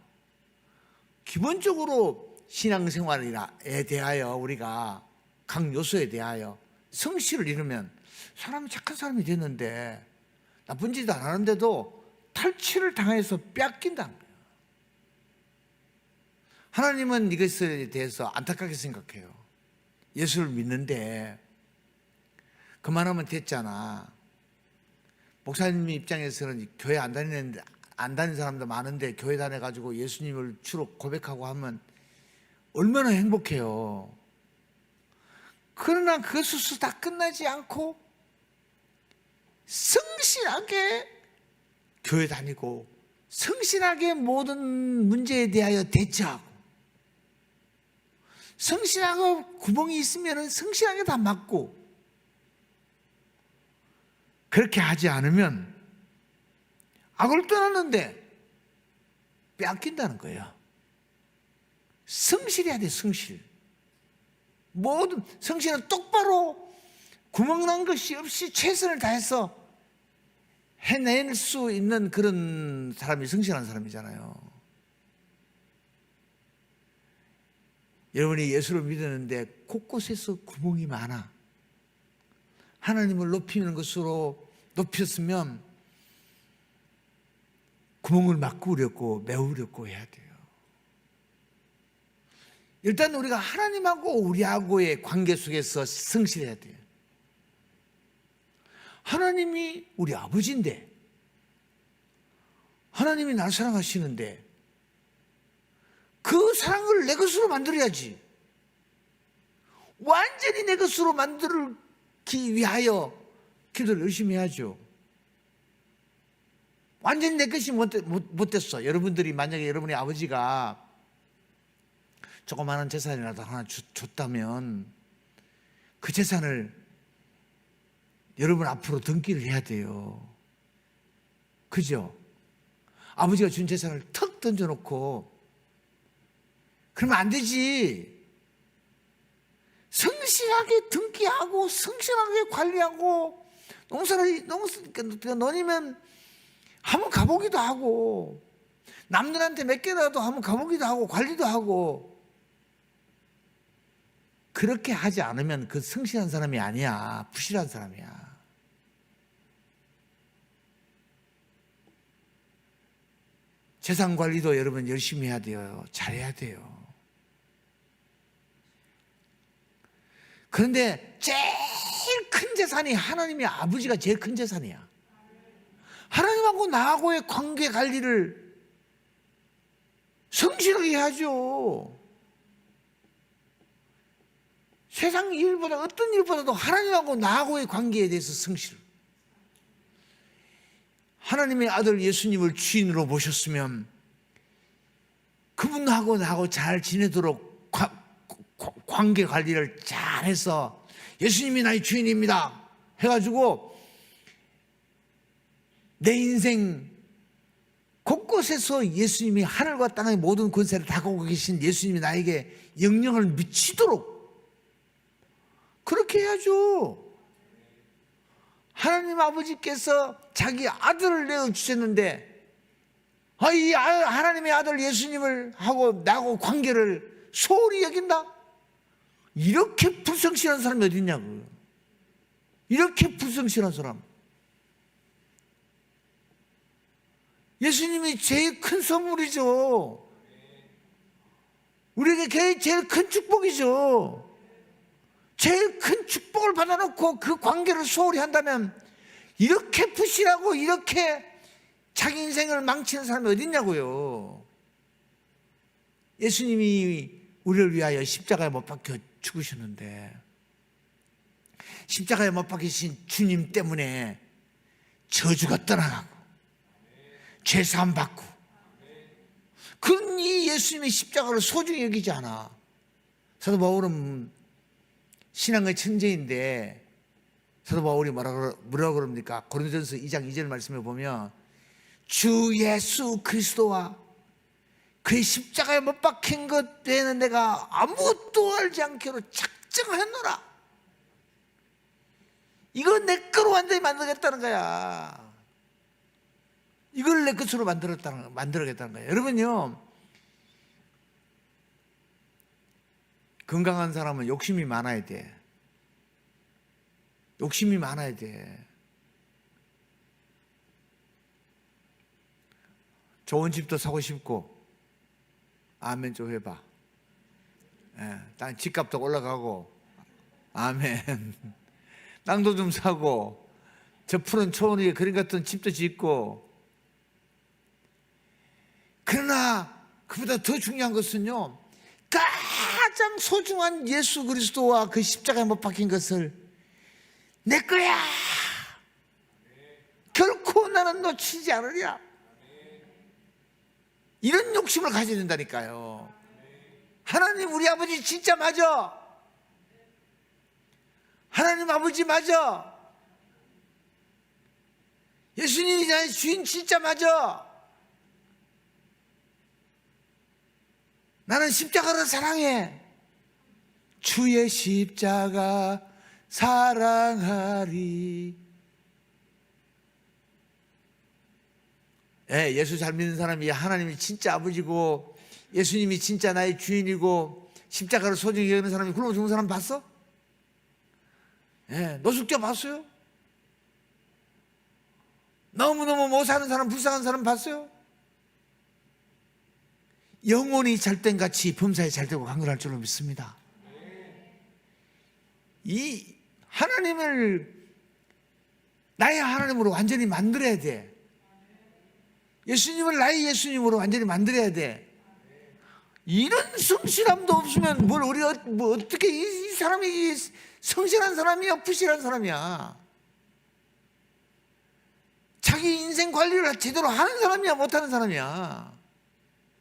S1: 기본적으로 신앙생활에 대하여 우리가 각 요소에 대하여 성실을 잃으면 사람이 착한 사람이 됐는데 나쁜 짓도 안 하는데도 탈취를 당해서 뺏긴다는 거예요. 하나님은 이것에 대해서 안타깝게 생각해요. 예수를 믿는데 그만하면 됐잖아. 목사님 입장에서는 교회 안 다니는 사람도 많은데 교회 다녀가지고 예수님을 주로 고백하고 하면 얼마나 행복해요. 그러나 그 수수 다 끝나지 않고 성실하게 교회 다니고 성실하게 모든 문제에 대하여 대처하고, 성실하고 구멍이 있으면 성실하게 다 막고, 그렇게 하지 않으면 악을 떠났는데 빼앗긴다는 거예요. 성실해야 돼, 성실. 모든 성실은 똑바로 구멍 난 것이 없이 최선을 다해서 해낼 수 있는 그런 사람이 성실한 사람이잖아요. 여러분이 예수를 믿었는데 곳곳에서 구멍이 많아. 하나님을 높이는 것으로 높였으면 구멍을 막으려고 메우려고 해야 돼요. 일단 우리가 하나님하고 우리하고의 관계 속에서 성실해야 돼요. 하나님이 우리 아버지인데, 하나님이 나를 사랑하시는데 그 사랑을 내 것으로 만들어야지. 완전히 내 것으로 만들기 위하여 기도를 열심히 해야죠. 완전히 내 것이 못 됐어. 여러분들이 만약에 여러분의 아버지가 조그마한 재산이라도 하나 줬다면 그 재산을 여러분 앞으로 등기를 해야 돼요. 그죠? 아버지가 준 재산을 턱 던져놓고 그러면 안 되지. 성실하게 등기하고 성실하게 관리하고, 너니면 한번 가보기도 하고, 남들한테 몇 개라도 한번 가보기도 하고 관리도 하고. 그렇게 하지 않으면 그 성실한 사람이 아니야. 부실한 사람이야. 재산 관리도 여러분 열심히 해야 돼요. 잘해야 돼요. 그런데 제일 큰 재산이 하나님의 아버지가 제일 큰 재산이야. 하나님하고 나하고의 관계 관리를 성실하게 해야죠. 세상 일보다, 어떤 일보다도 하나님하고 나하고의 관계에 대해서 성실. 하나님의 아들 예수님을 주인으로 모셨으면 그분하고 나하고 잘 지내도록 관계 관리를 잘해서 예수님이 나의 주인입니다 해가지고 내 인생 곳곳에서 예수님이 하늘과 땅의 모든 권세를 다 갖고 계신 예수님이 나에게 영향을 미치도록 그렇게 해야죠. 하나님 아버지께서 자기 아들을 내어주셨는데 이 하나님의 아들 예수님을 하고 나하고 관계를 소홀히 여긴다? 이렇게 불성실한 사람이 어디 있냐고요. 이렇게 불성실한 사람. 예수님이 제일 큰 선물이죠. 우리에게 제일 큰 축복이죠. 제일 큰 축복을 받아놓고 그 관계를 소홀히 한다면 이렇게 부실하고 이렇게 자기 인생을 망치는 사람이 어디 있냐고요. 예수님이 우리를 위하여 십자가에 못 박혀 죽으셨는데 십자가에 못 박히신 주님 때문에 저주가 떠나가고 죄사함 받고, 그런 이 예수님의 십자가를 소중히 여기지 않아. 사도 바울은 신앙의 천재인데 사도 바울이 뭐라고 그럽니까? 고린도전서 2장 2절 말씀에 보면 주 예수 그리스도와 그의 십자가에 못 박힌 것 외에는 내가 아무것도 알지 않기로 작정하였노라. 이걸 내 거로 완전히 만들겠다는 거야. 이걸 내 것으로 만들어겠다는 거예요. 여러분요, 건강한 사람은 욕심이 많아야 돼. 욕심이 많아야 돼. 좋은 집도 사고 싶고, 아멘 좀 해봐. 땅 집값도 올라가고, 아멘. 땅도 좀 사고, 저 푸른 초원 위에 그림 같은 집도 짓고. 그러나 그보다 더 중요한 것은요, 가장 소중한 예수 그리스도와 그 십자가에 못 박힌 것을 내 거야, 결코 나는 나는 놓치지 않으리라. 이런 욕심을 가져야 된다니까요. 하나님 우리 아버지 진짜 맞아. 하나님 아버지 맞아. 예수님이 나의 주인 진짜 맞아. 나는 십자가를 사랑해. 주의 십자가 사랑하리. 예, 예수 잘 믿는 사람이 하나님이 진짜 아버지고 예수님이 진짜 나의 주인이고 십자가를 소중히 여기는 사람이 굶어 죽는 사람 봤어? 예, 노숙자 봤어요? 너무너무 못 사는 사람, 불쌍한 사람 봤어요? 영혼이 잘된같이 범사에 잘되고 강건할 줄로 믿습니다. 이 하나님을 나의 하나님으로 완전히 만들어야 돼. 예수님을 나의 예수님으로 완전히 만들어야 돼. 이런 성실함도 없으면 뭘 우리가 뭐 어떻게 이 사람이 성실한 사람이야, 부실한 사람이야? 자기 인생 관리를 제대로 하는 사람이야, 못하는 사람이야?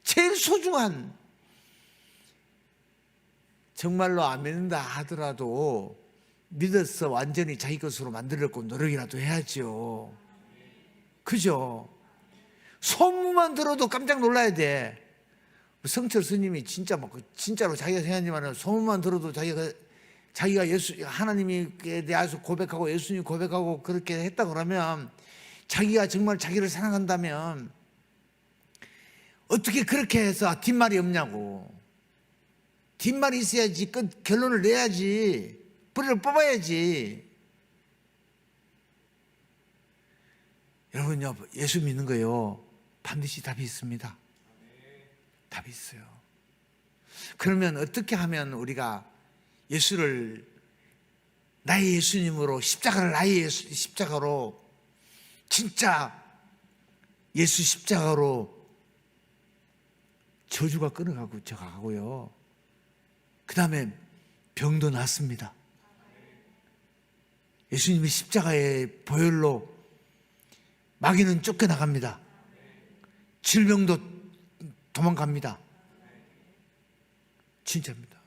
S1: 제일 소중한, 정말로 안 믿는다 하더라도 믿어서 완전히 자기 것으로 만들려고 노력이라도 해야죠. 그죠? 소문만 들어도 깜짝 놀라야 돼. 성철 스님이 진짜로 자기가 생각하지만 소문만 들어도 자기가 예수 하나님에 대해서 고백하고 예수님 고백하고 그렇게 했다 그러면, 자기가 정말 자기를 사랑한다면 어떻게 그렇게 해서 뒷말이 없냐고. 뒷말이 있어야지 결론을 내야지. 뿌리를 뽑아야지. 여러분요, 예수 믿는 거요, 반드시 답이 있습니다. 답이 있어요. 그러면 어떻게 하면 우리가 예수를 나의 예수님으로, 십자가를 나의 십자가로, 진짜 예수 십자가로 저주가 끊어가고 저가고요. 그 다음에 병도 낫습니다. 예수님이 십자가의 보혈로 마귀는 쫓겨나갑니다. 질병도 도망갑니다. 진짜입니다.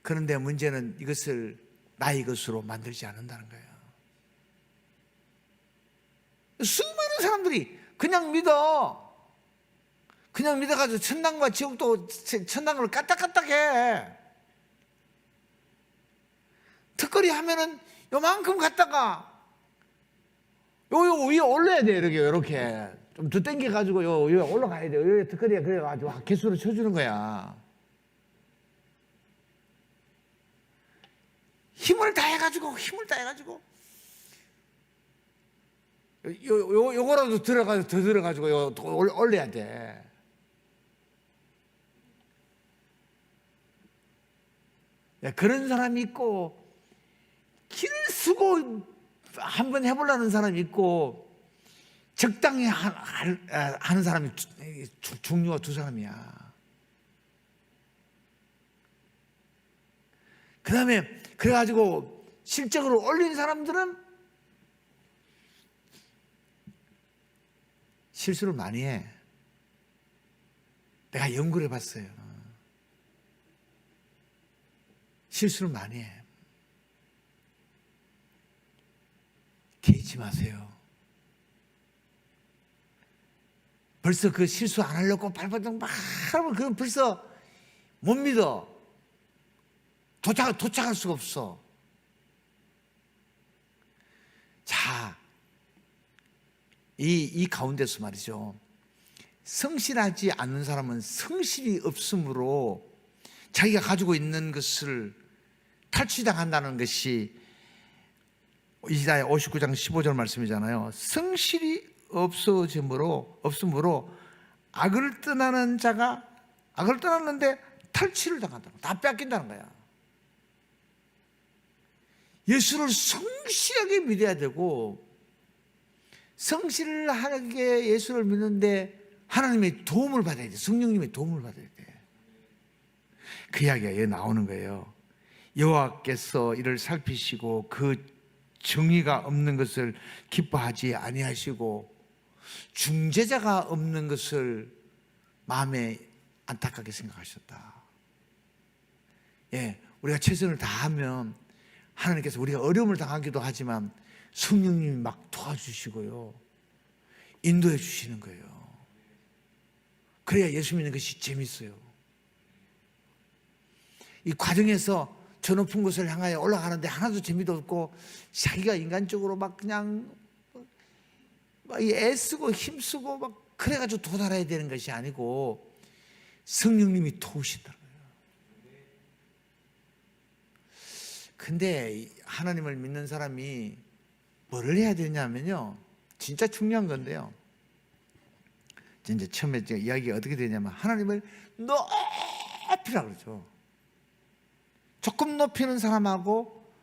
S1: 그런데 문제는 이것을 나의 것으로 만들지 않는다는 거예요. 수많은 사람들이 그냥 믿어가지고 천당과 지옥도, 천당을 까딱까딱해. 특거리 하면은 요만큼 갔다가 요 위에 올려야 돼. 이렇게 좀 더 당겨가지고 요 위에 올라가야 돼. 요 특거리가 그래가지고 개수를 쳐주는 거야. 힘을 다해가지고 요거라도 더 들어가지고 올려야 돼. 그런 사람이 있고, 길을 쓰고 한번 해보려는 사람이 있고, 적당히 하는 사람이, 종류가 두 사람이야. 그 다음에 그래가지고 실적으로 올린 사람들은 실수를 많이 해. 내가 연구를 해봤어요. 실수를 많이 해. 개의치 마세요. 벌써 그 실수 안 하려고 발버둥 막 하면 그건 벌써 못 믿어. 도착할 수가 없어. 자, 이 가운데서 말이죠, 성실하지 않는 사람은 성실이 없으므로 자기가 가지고 있는 것을 탈취당한다는 것이 이사야 59장 15절 말씀이잖아요. 성실이 없음으로 악을 떠나는 자가 악을 떠났는데 탈취를 당한다고, 다 뺏긴다는 거야. 예수를 성실하게 믿어야 되고, 성실하게 예수를 믿는데 하나님의 도움을 받아야 돼. 성령님의 도움을 받아야 돼. 그 이야기가 여기 나오는 거예요. 여호와께서 이를 살피시고 그 정의가 없는 것을 기뻐하지 아니하시고 중재자가 없는 것을 마음에 안타깝게 생각하셨다. 예, 우리가 최선을 다하면 하나님께서 우리가 어려움을 당하기도 하지만 성령님이 막 도와주시고요, 인도해 주시는 거예요. 그래야 예수 믿는 것이 재밌어요. 이 과정에서 저 높은 곳을 향하여 올라가는데 하나도 재미도 없고 자기가 인간적으로 막 그냥 막 애쓰고 힘쓰고 막 그래가지고 도달해야 되는 것이 아니고 성령님이 도우시더라고요. 근데 하나님을 믿는 사람이 뭐를 해야 되냐면요, 진짜 중요한 건데요, 이제 처음에 이야기가 어떻게 되냐면 하나님을 높이라 그러죠. 조금 높이는 사람하고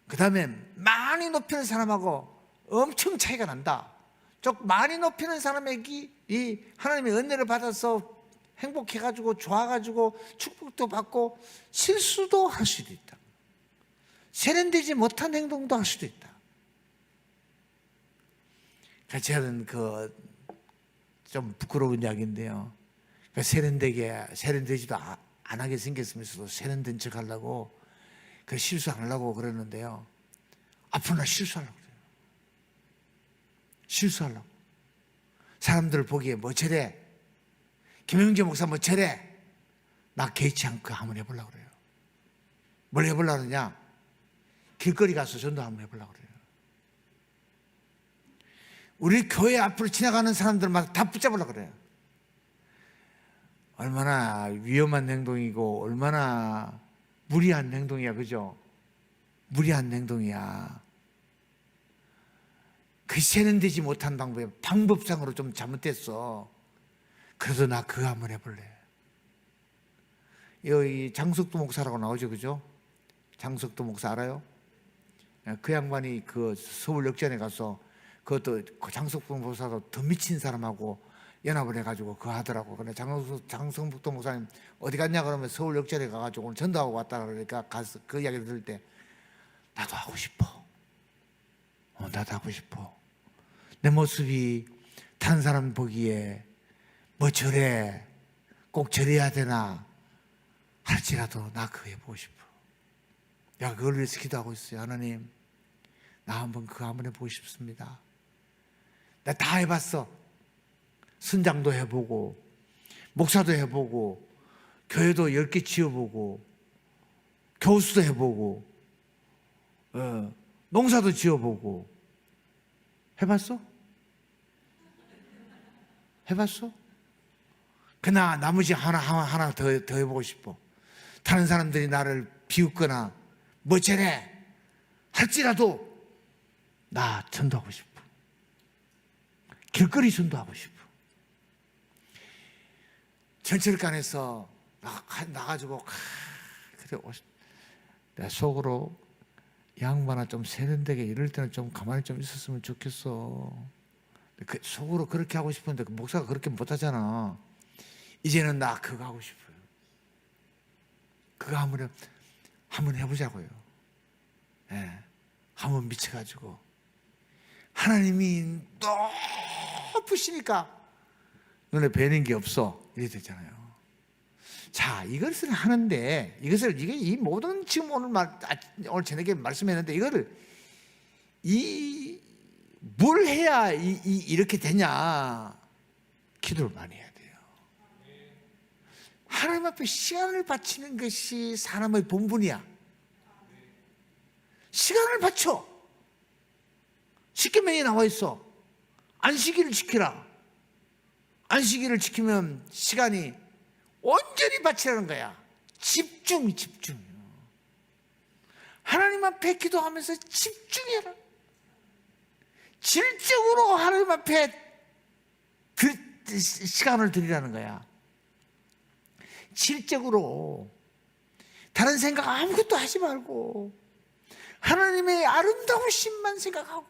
S1: 그 다음에 많이 높이는 사람하고 엄청 차이가 난다. 좀 많이 높이는 사람에게 이 하나님의 은혜를 받아서 행복해가지고 좋아가지고 축복도 받고 실수도 할 수도 있다. 세련되지 못한 행동도 할 수도 있다. 저는 좀 부끄러운 이야기인데요, 세련되지도 안 하게 생겼으면서도 세련된 척 하려고 실수 안 하려고 그러는데요, 앞으로 나 실수하려고 그래요. 실수하려고. 사람들 보기에 뭐 저래, 김영재 목사 뭐 저래, 나 개의치 않고 한번 해보려고 그래요. 뭘 해보려고 그러냐, 길거리 가서 전도 한번 해보려고 그래요. 우리 교회 앞으로 지나가는 사람들마다 다 붙잡으려고 그래요. 얼마나 위험한 행동이고 얼마나 무리한 행동이야, 그죠? 무리한 행동이야. 그 세련되지 못한 방법상으로 좀 잘못됐어. 그래도 나 그거 한번 해볼래. 여기 장석도 목사라고 나오죠, 그죠? 장석도 목사 알아요? 그 양반이 서울역전에 가서 그것도 장석도 목사도 더 미친 사람하고 연합을 해가지고 그거 하더라고. 근데 장성북도 목사님 어디 갔냐 그러면 서울역전에 가가지고 오늘 전도하고 왔다 그러니까 가서 그 이야기를 들을 때 나도 하고 싶어. 나도 하고 싶어. 내 모습이 다른 사람 보기에 뭐 저래, 꼭 저래야 되나 할지라도 나 그거 해보고 싶어. 내가 그걸 위해서 기도하고 있어요. 하나님, 나 그거 한번 해보고 싶습니다. 나 다 해봤어. 선장도 해보고 목사도 해보고 교회도 10개 지어보고 교수도 해보고 농사도 지어보고 해봤어? 해봤어? 그러나 나머지 하나 더 해보고 싶어. 다른 사람들이 나를 비웃거나 뭐 저래 할지라도 나 전도하고 싶어. 길거리 전도하고 싶어. 전철관에서 나가지고 그래, 내가 속으로 양반아 좀 세련되게 이럴 때는 좀 가만히 좀 있었으면 좋겠어. 속으로 그렇게 하고 싶은데 목사가 그렇게 못하잖아. 이제는 나 그거 하고 싶어요. 그거 한번 해보자고요. 예, 한번 미쳐가지고 하나님이 높으시니까 눈에 뵈는 게 없어 이래 되잖아요. 자, 이것을 하는데 이게 이 모든 지금 오늘 저녁에 말씀했는데 이거를 뭘 해야 이렇게 되냐? 기도를 많이 해야 돼요. 하나님 앞에 시간을 바치는 것이 사람의 본분이야. 시간을 바쳐. 십계명에 나와 있어. 안식일을 지키라. 안식일을 지키면 시간이 온전히 바치라는 거야. 집중. 하나님 앞에 기도하면서 집중해라. 질적으로 하나님 앞에 시간을 드리라는 거야. 질적으로. 다른 생각 아무것도 하지 말고 하나님의 아름다우심만 생각하고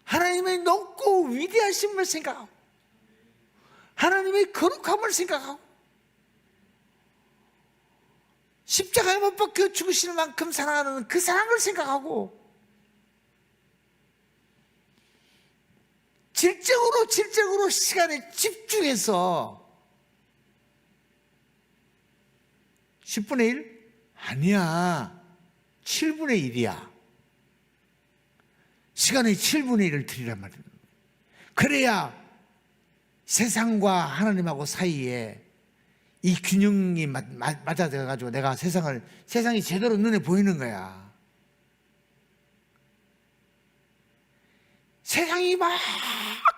S1: 하나님의 높고 위대하심을 생각하고 하나님의 거룩함을 생각하고 십자가에 못 박혀 죽으시는 만큼 사랑하는 그 사랑을 생각하고 질적으로 시간에 집중해서 10분의 1? 아니야. 7분의 1이야. 시간의 7분의 1을 드리란 말이야. 그래야 세상과 하나님하고 사이에 이 균형이 맞아져가지고 내가 세상이 제대로 눈에 보이는 거야. 세상이 막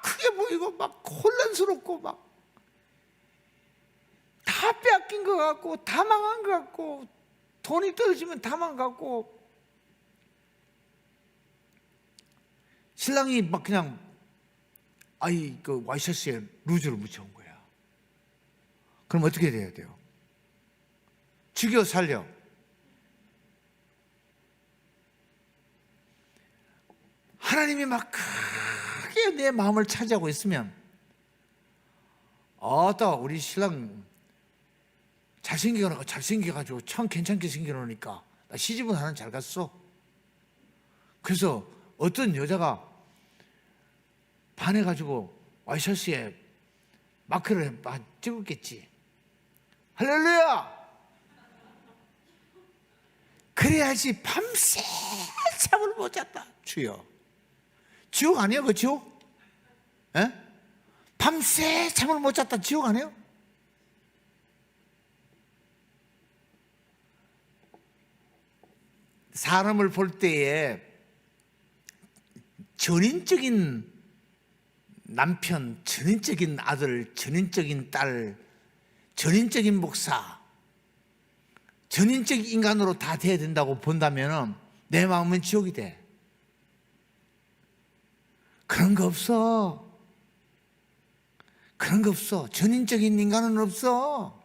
S1: 크게 보이고 막 혼란스럽고 막 다 빼앗긴 것 같고 다 망한 것 같고 돈이 떨어지면 다 망한 것 같고 신랑이 막 그냥 그 와이셔츠에 루즈를 묻혀온 거야. 그럼 어떻게 돼야 돼요? 죽여 살려? 하나님이 막 크게 내 마음을 차지하고 있으면 우리 신랑 잘생겨가지고 참 괜찮게 생겨놓으니까 나 시집은 하나 잘 갔어. 그래서 어떤 여자가 반해가지고 와이셔츠에 마크를 찍었겠지. 할렐루야! 그래야지 밤새 잠을 못 잤다. 주여. 지옥 아니에요? 그 지옥? 에? 밤새 잠을 못 잤다. 지옥 아니에요? 사람을 볼 때에 전인적인 남편, 전인적인 아들, 전인적인 딸, 전인적인 목사, 전인적 인간으로 다 돼야 된다고 본다면 내 마음은 지옥이 돼. 그런 거 없어. 그런 거 없어. 전인적인 인간은 없어.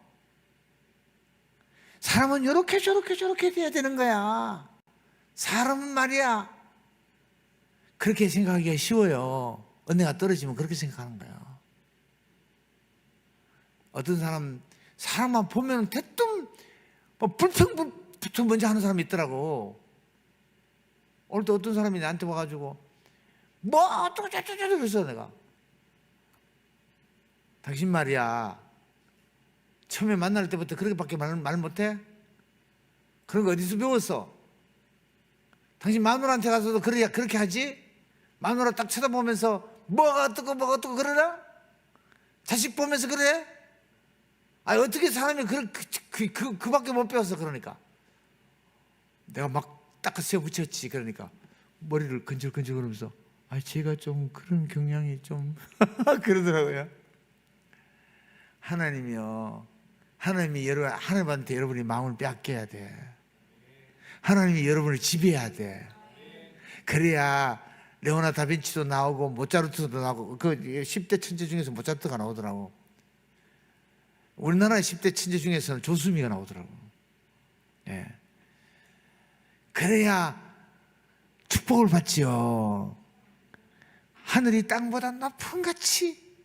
S1: 사람은 이렇게 저렇게 돼야 되는 거야. 사람은 말이야. 그렇게 생각하기가 쉬워요. 은혜가 떨어지면 그렇게 생각하는 거야. 어떤 사람만 보면 대뜸 불평부터 먼저 하는 사람이 있더라고. 오늘도 어떤 사람이 나한테 와가지고 어쩌고 그래서 내가 당신 말이야 처음에 만날 때부터 그렇게밖에 말 못해? 그런 거 어디서 배웠어? 당신 마누라한테 가서도 그렇게 하지? 마누라 딱 쳐다보면서 뭐가 어떻고 그러나? 자식 보면서 그래? 어떻게 사람이 그밖에 못 배웠어. 그러니까 내가 막 닦아서 붙였지. 그러니까 머리를 근질근질 그러면서 제가 좀 그런 경향이 좀 그러더라고요. 하나님한테 여러분이 마음을 빼앗겨야 돼. 하나님이 여러분을 지배해야 돼. 그래야 레오나 다빈치도 나오고 모차르트도 나오고 그 10대 천재 중에서 모차르트가 나오더라고. 우리나라 10대 천재 중에서는 조수미가 나오더라고. 예. 그래야 축복을 받지요. 하늘이 땅보다 높은 같이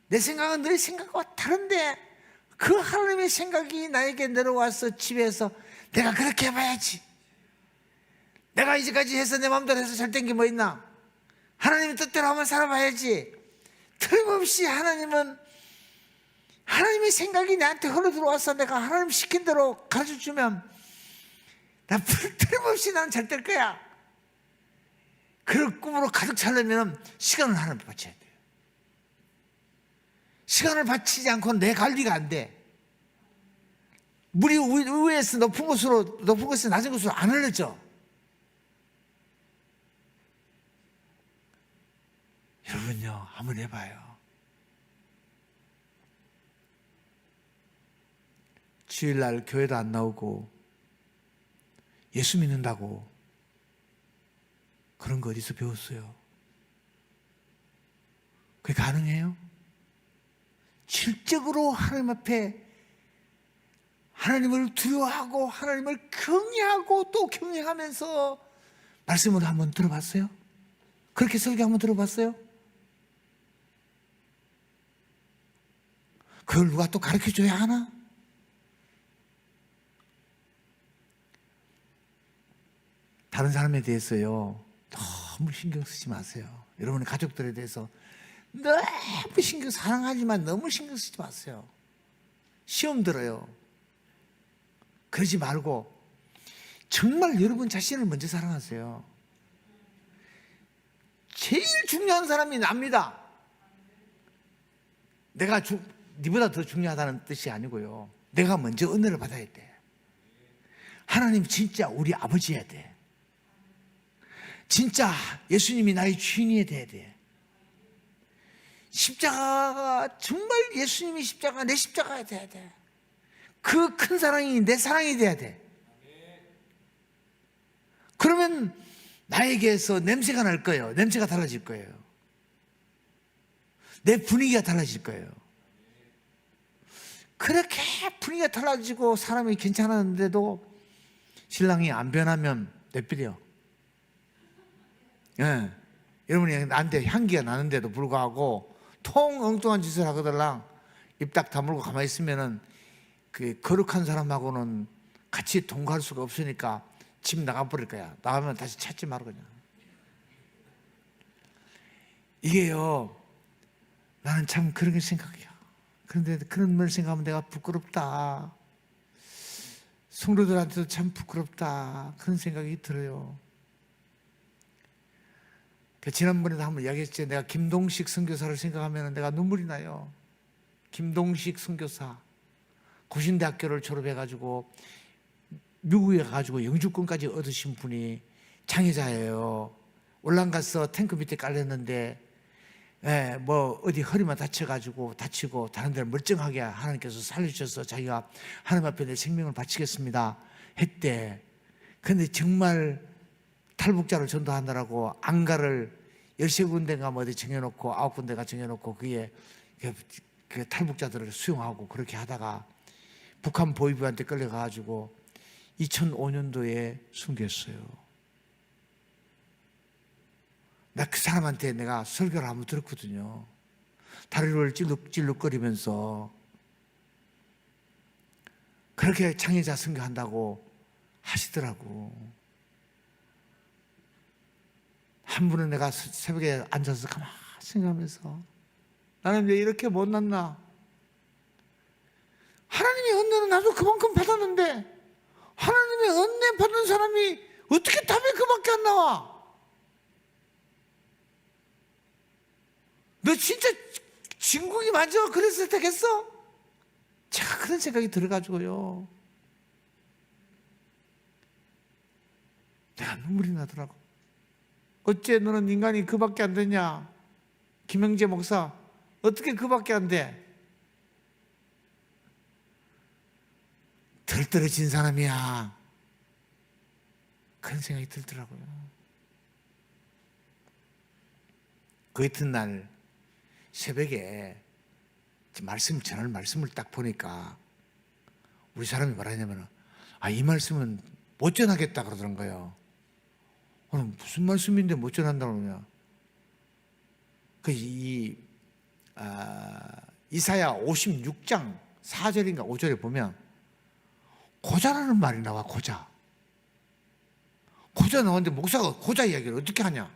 S1: 내 생각은 너의 생각과 다른데 그 하나님의 생각이 나에게 내려와서 집에서 내가 그렇게 해봐야지. 내가 이제까지 해서 내 마음대로 해서 잘 된 게 뭐 있나? 하나님의 뜻대로 한번 살아봐야지. 틀림없이 하나님의 생각이 나한테 흘러 들어와서 내가 하나님 시킨 대로 가르쳐주면 나 틀림없이 나는 잘 될 거야. 그런 꿈으로 가득 차려면 시간을 하나님께 바쳐야 돼요. 시간을 바치지 않고는 내 관리가 안 돼. 물이 위에서 높은 곳에서 낮은 곳으로 안 흘러져. 여러분요, 한번 해봐요. 주일날 교회도 안 나오고 예수 믿는다고 그런 거 어디서 배웠어요? 그게 가능해요? 실적으로 하나님 앞에 하나님을 두려워하고 하나님을 경외하고 또 경외하면서 말씀을 한번 들어봤어요? 그렇게 설교 한번 들어봤어요? 그걸 누가 또 가르쳐줘야 하나? 다른 사람에 대해서요 너무 신경 쓰지 마세요. 여러분의 가족들에 대해서 너무 사랑하지만 너무 신경 쓰지 마세요. 시험 들어요. 그러지 말고 정말 여러분 자신을 먼저 사랑하세요. 제일 중요한 사람이 납니다. 내가 네보다 더 중요하다는 뜻이 아니고요. 내가 먼저 은혜를 받아야 돼. 하나님 진짜 우리 아버지여야 돼. 진짜 예수님이 나의 주인이 돼야 돼. 십자가가 정말 예수님이 십자가 내 십자가가 돼야 돼. 그 큰 사랑이 내 사랑이 돼야 돼. 그러면 나에게서 냄새가 날 거예요. 냄새가 달라질 거예요. 내 분위기가 달라질 거예요. 그렇게 분위기가 달라지고 사람이 괜찮았는데도 신랑이 안 변하면 내버려. 예. 여러분이 나한테 향기가 나는데도 불구하고 통 엉뚱한 짓을 하거들랑 입 딱 다물고 가만히 있으면은 그 거룩한 사람하고는 같이 동거할 수가 없으니까 집 나가버릴 거야. 나가면 다시 찾지 말고 그냥. 이게요, 나는 참 그런 게 생각이야. 그런데 그런 걸 생각하면 내가 부끄럽다. 성도들한테도 참 부끄럽다. 그런 생각이 들어요. 지난번에도 한번 이야기했지. 내가 김동식 선교사를 생각하면 내가 눈물이 나요. 김동식 선교사. 고신대학교를 졸업해가지고 미국에 가가지고 영주권까지 얻으신 분이 장애자예요. 올란 가서 탱크 밑에 깔렸는데 뭐 어디 허리만 다치고 다른 데를 멀쩡하게 하나님께서 살려주셔서 자기가 하나님 앞에 내 생명을 바치겠습니다 했대. 근데 정말 탈북자를 전도하느라고 안가를 13군데가 어디 정해놓고 9군데가 정해놓고 그게 그 탈북자들을 수용하고 그렇게 하다가 북한 보위부한테 끌려가가지고 2005년도에 순교했어요. 나 그 사람한테 내가 설교를 한번 들었거든요. 다리를 찔룩찔룩거리면서 그렇게 장애자 선교한다고 하시더라고. 한 분은 내가 새벽에 앉아서 가만히 생각하면서 나는 왜 이렇게 못났나? 하나님의 은혜는 나도 그만큼 받았는데 하나님의 은혜 받는 사람이 어떻게 답이 그밖에 안 나와? 너 진짜 진국이 맞아? 그랬을 때겠어? 자, 그런 생각이 들어가지고요. 내가 눈물이 나더라고. 어째 너는 인간이 그밖에 안 되냐? 김영재 목사, 어떻게 그밖에 안 돼? 덜 떨어진 사람이야. 그런 생각이 들더라고요. 그 이튿날 새벽에 전할 말씀을 딱 보니까 우리 사람이 말하냐면 이 말씀은 못 전하겠다 그러더란 거예요. 무슨 말씀인데 못 전한다고 그러냐? 이사야 56장 4절인가 5절에 보면 고자라는 말이 나와. 고자 나왔는데 목사가 고자 이야기를 어떻게 하냐?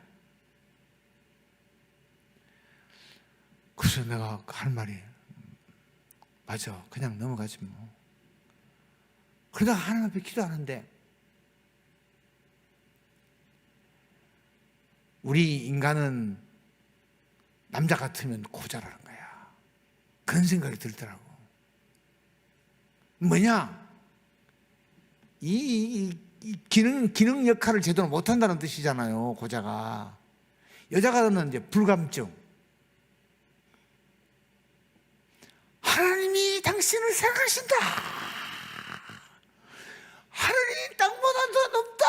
S1: 그래서 내가 할 말이 맞아, 그냥 넘어가지 뭐. 그러다가 하나님 앞에 기도하는데 우리 인간은 남자 같으면 고자라는 거야. 그런 생각이 들더라고. 뭐냐? 이 기능 역할을 제대로 못한다는 뜻이잖아요. 고자가. 여자가는 이제 불감증. 하나님이 당신을 사랑하신다. 하늘이 땅보다 더 높다.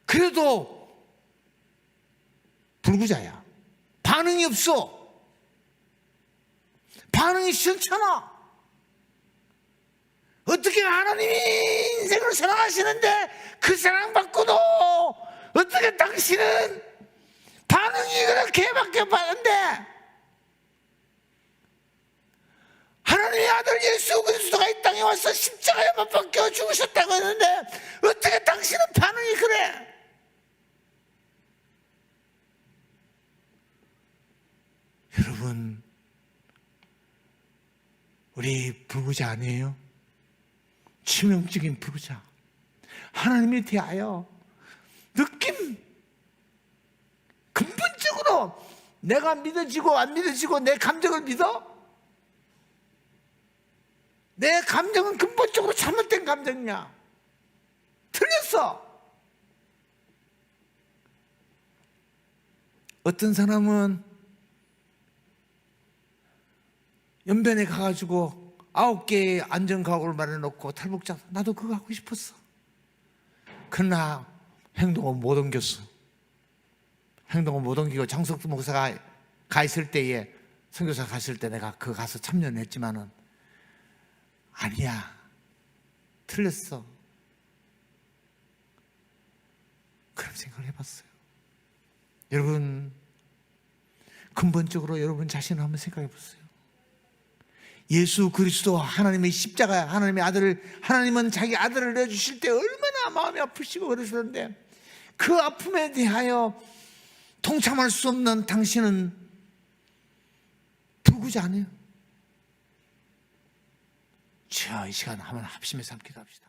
S1: 그래도 불구자야. 반응이 없어. 반응이 시원찮아. 어떻게 하나님이 인생을 사랑하시는데 그 사랑받고도 어떻게 당신은 반응이 그렇게 밖에 받는데 하나님의 아들 예수 그리스도가 이 땅에 와서 십자가에 못 박혀 죽으셨다고 했는데 어떻게 당신은 반응이 그래? 여러분, 우리 불구자 아니에요? 치명적인 불구자. 하나님에 대하여 느낌, 근본적으로 내가 믿어지고 안 믿어지고 내 감정을 믿어? 내 감정은 근본적으로 잘못된 감정이냐? 틀렸어. 어떤 사람은 연변에 가가지고 9개의 안전가옥을 마련해놓고 탈북자, 나도 그거 하고 싶었어. 그러나 행동을 못 옮겼어. 행동을 못 옮기고 장석두 목사가 가 있을 때에, 선교사 갔을 때 내가 그거 가서 참여했지만은 아니야, 틀렸어. 그런 생각을 해봤어요. 여러분, 근본적으로 여러분 자신을 한번 생각해 보세요. 예수 그리스도 하나님의 십자가, 하나님의 아들을, 하나님은 자기 아들을 내주실 때 얼마나 마음이 아프시고 그러셨는데 그 아픔에 대하여 동참할 수 없는 당신은 불구자 아니에요? 이 시간 한번 합심해서 함께 기도합시다.